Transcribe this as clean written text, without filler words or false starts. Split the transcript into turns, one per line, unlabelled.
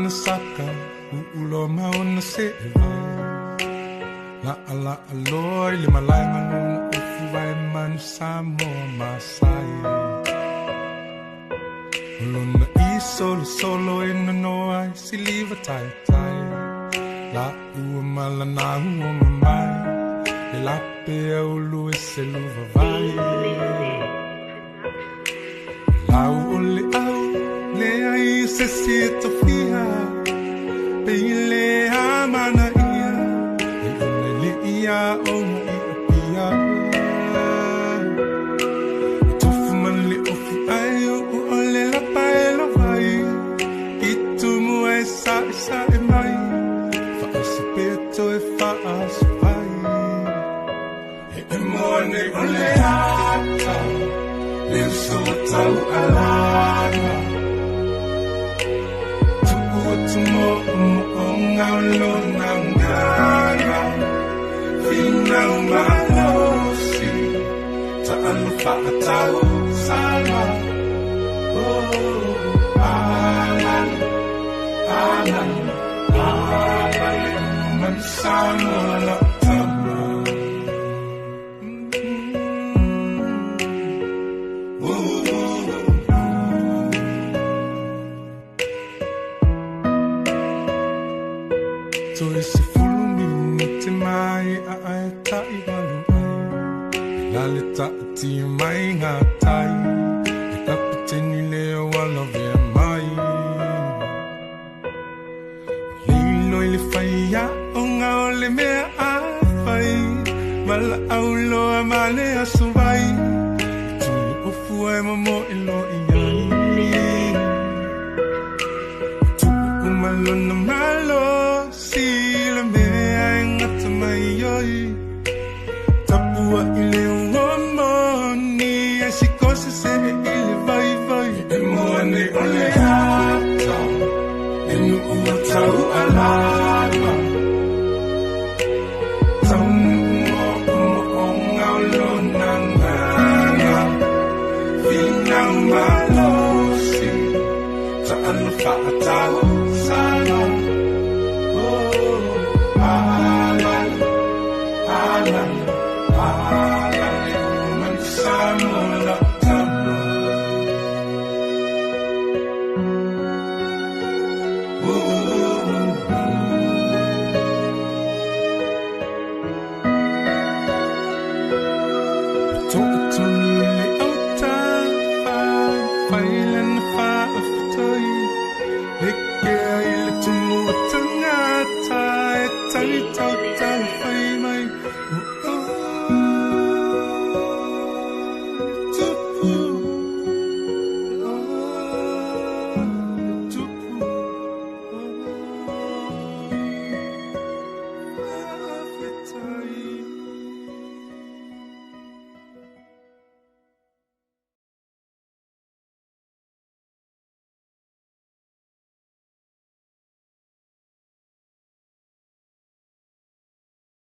na saka ulo mauna se vai la ala aloi le malai manu ufu vai manu samo masai luna I solo ina no ai si liva tai la ua malana ua mamai e la pe ulu e se luva vai lau ole au le ai se sito fia pe le amana ia e une le ia o mo ia tofu man le ofu ai o ole la paelo vai I tu mu e sa e mai fa si peto e fa as vai e mone ole ata le so tau alana tu mo ngau lo ngara fina malosi ta alfa tau sala alan man sana la so ese fulu minute mai ai ta I walu ai la le ta ti mai nga tai e kapiteni le wala ve mai lilo le faia o nga ole me a fai mala aulo amale asuvai tu ufu ai mo ilo iai tu umalo na malo sila me ai ngata mai yoi tapua ile uomo ni e si cose se ile vai e moane ole hata e nu ua tau ala